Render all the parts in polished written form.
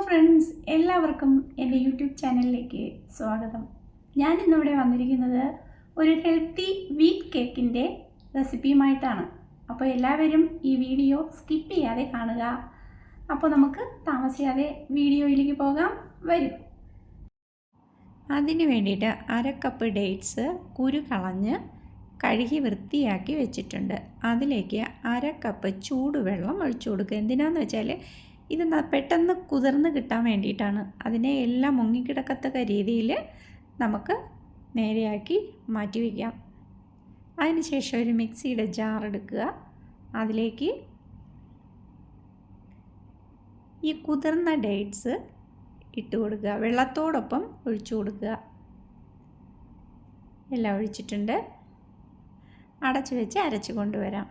Friends, എല്ലാവർക്കും എൻ്റെ YouTube ചാനലിലേക്ക് സ്വാഗതം. ഞാൻ ഇന്നിവിടെ വന്നിരിക്കുന്നത് ഒരു ഹെൽത്തി വീറ്റ് കേക്കിൻ്റെ റെസിപ്പിയുമായിട്ടാണ്. അപ്പോൾ എല്ലാവരും ഈ വീഡിയോ സ്കിപ്പ് ചെയ്യാതെ കാണുക. അപ്പോൾ നമുക്ക് താമസിയാതെ വീഡിയോയിലേക്ക് പോകാം. വരും. അതിന് വേണ്ടിയിട്ട് 1/2 കപ്പ് ഡേറ്റ്സ് കുരു കളഞ്ഞ് കഴുകി വൃത്തിയാക്കി വെച്ചിട്ടുണ്ട്. അതിലേക്ക് 1/2 കപ്പ് ചൂടുവെള്ളം ഒഴിച്ചു കൊടുക്കുക. എന്തിനാന്ന് വെച്ചാൽ ഇത് പെട്ടെന്ന് കുതിർന്ന് കിട്ടാൻ വേണ്ടിയിട്ടാണ്. അതിനെ എല്ലാം മുങ്ങിക്കിടക്കത്തക്ക രീതിയിൽ നമുക്ക് നേരെയാക്കി മാറ്റി വയ്ക്കാം. അതിനുശേഷം ഒരു മിക്സിയുടെ ജാർ എടുക്കുക. അതിലേക്ക് ഈ കുതിർന്ന ഡേറ്റ്സ് ഇട്ട് കൊടുക്കുക. വെള്ളത്തോടൊപ്പം ഒഴിച്ചു കൊടുക്കുക. എല്ലാം ഒഴിച്ചിട്ടുണ്ട്. അടച്ചു വെച്ച് അരച്ച് കൊണ്ടുവരാം.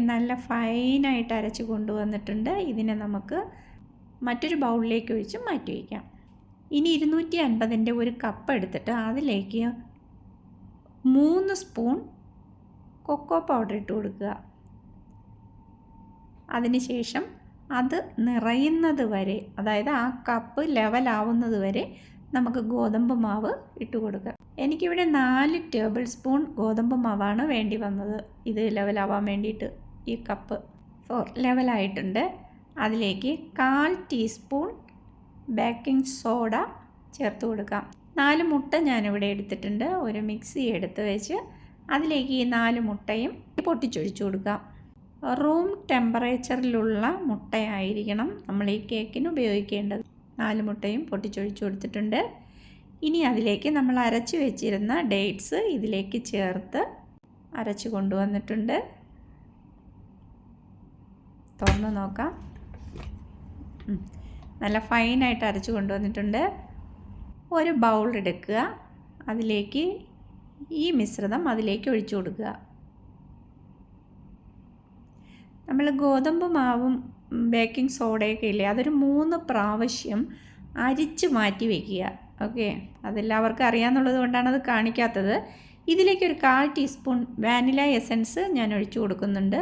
നല്ല ഫൈനായിട്ട് അരച്ച് കൊണ്ടുവന്നിട്ടുണ്ട്. ഇതിനെ നമുക്ക് മറ്റൊരു ബൗളിലേക്ക് ഒഴിച്ച് മാറ്റി വയ്ക്കാം. ഇനി 250ൻ്റെ ഒരു കപ്പ് എടുത്തിട്ട് അതിലേക്ക് 3 സ്പൂൺ കൊക്കോ പൗഡർ ഇട്ട് കൊടുക്കുക. അതിനുശേഷം അത് നിറയുന്നത് വരെ, അതായത് ആ കപ്പ് ലെവലാവുന്നത് വരെ നമുക്ക് ഗോതമ്പ് മാവ് ഇട്ട് കൊടുക്കുക. എനിക്കിവിടെ 4 ടേബിൾ സ്പൂൺ ഗോതമ്പ് മാവാണ് വേണ്ടി വന്നത്. ഇത് ലെവലാവാൻ വേണ്ടിയിട്ട് ഈ കപ്പ് ലെവലായിട്ടുണ്ട്. അതിലേക്ക് 1/4 ടീസ്പൂൺ ബേക്കിംഗ് സോഡ ചേർത്ത് കൊടുക്കാം. 4 മുട്ട ഞാനിവിടെ എടുത്തിട്ടുണ്ട്. ഒരു മിക്സി എടുത്ത് വെച്ച് അതിലേക്ക് ഈ 4 മുട്ടയും പൊട്ടിച്ചൊഴിച്ചു കൊടുക്കാം. റൂം ടെമ്പറേച്ചറിലുള്ള മുട്ടയായിരിക്കണം നമ്മൾ ഈ കേക്കിന് ഉപയോഗിക്കേണ്ടത്. 4 മുട്ടയും പൊട്ടിച്ചൊഴിച്ചു കൊടുത്തിട്ടുണ്ട്. ഇനി അതിലേക്ക് നമ്മൾ അരച്ച് വെച്ചിരുന്ന ഡേറ്റ്സ് ഇതിലേക്ക് ചേർത്ത് അരച്ച് കൊണ്ടുവന്നിട്ടുണ്ട്. തുറന്ന് നോക്കാം. നല്ല ഫൈനായിട്ട് അരച്ച് കൊണ്ടുവന്നിട്ടുണ്ട്. ഒരു ബൗൾ എടുക്കുക. അതിലേക്ക് ഈ മിശ്രിതം അതിലേക്ക് ഒഴിച്ചു കൊടുക്കുക. നമ്മൾ ഗോതമ്പ് മാവും ബേക്കിംഗ് സോഡയൊക്കെ ഇല്ലേ, അതൊരു 3 പ്രാവശ്യം അരിച്ച് മാറ്റി വയ്ക്കുക. ഓക്കെ, അതെല്ലാവർക്കും അറിയാമെന്നുള്ളത് കൊണ്ടാണ് അത് കാണിക്കാത്തത്. ഇതിലേക്ക് ഒരു 1/4 ടീസ്പൂൺ വാനില എസൻസ് ഞാൻ ഒഴിച്ചു കൊടുക്കുന്നുണ്ട്.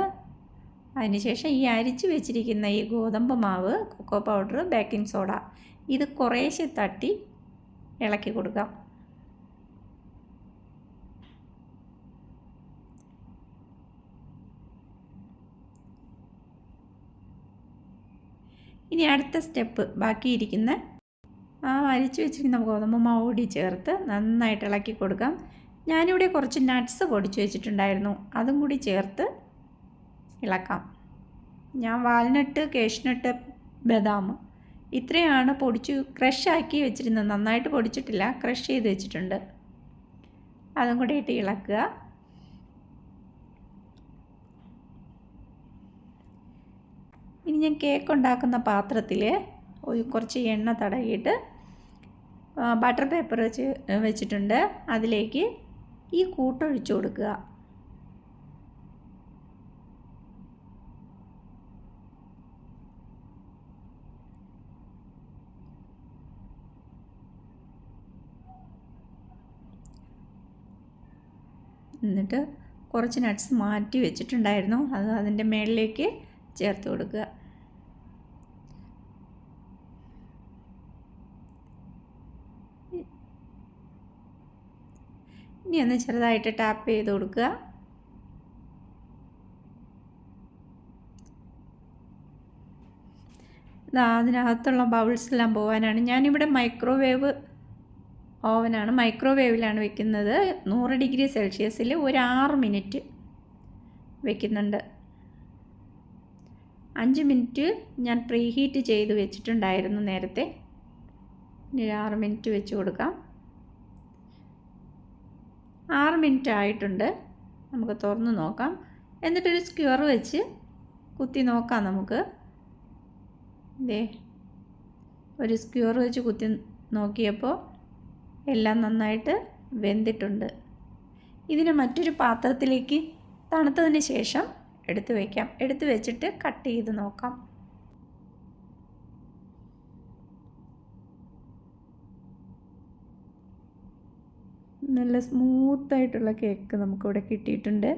അതിനുശേഷം ഈ അരിച്ച് വെച്ചിരിക്കുന്ന ഈ ഗോതമ്പ് മാവ്, കൊക്കോ പൗഡർ, ബേക്കിംഗ് സോഡ ഇത് കുറേശ്ശെ തട്ടി ഇളക്കി കൊടുക്കാം. ഇനി അടുത്ത സ്റ്റെപ്പ്, ബാക്കിയിരിക്കുന്ന അരിച്ച് വെച്ചിരിക്കുന്ന ഗോതമ്പ് മാവ് കൂടി ചേർത്ത് നന്നായിട്ട് ഇളക്കി കൊടുക്കാം. ഞാനിവിടെ കുറച്ച് നട്ട്സ് പൊടിച്ച് വെച്ചിട്ടുണ്ടായിരുന്നു, അതും കൂടി ചേർത്ത് ഇളക്കാം. ഞാൻ വാൽനട്ട്, കേഷ്നട്ട്, ബദാം ഇത്രയാണ് ക്രഷാക്കി വെച്ചിരുന്നത്. നന്നായിട്ട് പൊടിച്ചിട്ടില്ല, ക്രഷ് ചെയ്ത് വെച്ചിട്ടുണ്ട്. അതും കൂടി ഇട്ട് ഇളക്കുക. ഇനി ഞാൻ കേക്ക് ഉണ്ടാക്കുന്ന പാത്രത്തിൽ കുറച്ച് എണ്ണ തടവിയിട്ട് ബട്ടർ പേപ്പർ വെച്ചിട്ടുണ്ട്. അതിലേക്ക് ഈ കൂട്ടൊഴിച്ചു കൊടുക്കുക. എന്നിട്ട് കുറച്ച് നട്ട്സ് മാറ്റി വെച്ചിട്ടുണ്ടായിരുന്നു, അത് അതിൻ്റെ മുകളിലേക്ക് ചേർത്ത് കൊടുക്കുക. ഇനി ഒന്ന് ചെറുതായിട്ട് ടാപ്പ് ചെയ്ത് കൊടുക്കുക. അതിനകത്തുള്ള ബൗൾസ് എല്ലാം പോകാനാണ്. ഞാനിവിടെ മൈക്രോവേവിലാണ് വെക്കുന്നത്. 100 ഡിഗ്രി സെൽഷ്യസിൽ ഒരു 6 മിനിറ്റ് വെക്കുന്നുണ്ട്. 5 മിനിറ്റ് ഞാൻ പ്രീ ഹീറ്റ് ചെയ്ത് വെച്ചിട്ടുണ്ടായിരുന്നു നേരത്തെ. ഇനി 6 മിനിറ്റ് വെച്ച് കൊടുക്കാം. 6 മിനിറ്റ് ആയിട്ടുണ്ട്. നമുക്ക് തുറന്ന് നോക്കാം. എന്നിട്ടൊരു സ്ക്വയർ വെച്ച് കുത്തി നോക്കാം. നമുക്ക് ഒരു സ്ക്വയർ വെച്ച് കുത്തി നോക്കിയപ്പോൾ എല്ലാം നന്നായിട്ട് വെന്തിട്ടുണ്ട്. ഇതിനെ മറ്റൊരു പാത്രത്തിലേക്ക് തണുത്തതിന് ശേഷം എടുത്ത് വയ്ക്കാം. എടുത്ത് വെച്ചിട്ട് കട്ട് ചെയ്ത് നോക്കാം. നല്ല സ്മൂത്തായിട്ടുള്ള കേക്ക് നമുക്കിവിടെ കിട്ടിയിട്ടുണ്ട്.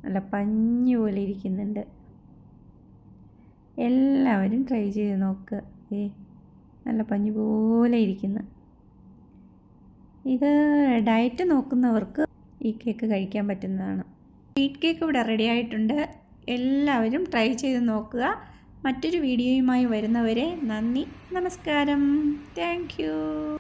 നല്ല പഞ്ഞി പോലെ ഇരിക്കുന്നുണ്ട്. എല്ലാവരും ട്രൈ ചെയ്ത് നോക്കുക. നല്ല പഞ്ഞി പോലെ ഇരിക്കുന്നു. ഇത് ഡയറ്റ് നോക്കുന്നവർക്ക് ഈ കേക്ക് കഴിക്കാൻ പറ്റുന്നതാണ്. സ്വീറ്റ് കേക്ക് ഇവിടെ റെഡി ആയിട്ടുണ്ട്. എല്ലാവരും ട്രൈ ചെയ്ത് നോക്കുക. മറ്റൊരു വീഡിയോയുമായി വരുന്നവരെ നന്ദി, നമസ്കാരം. Thank you.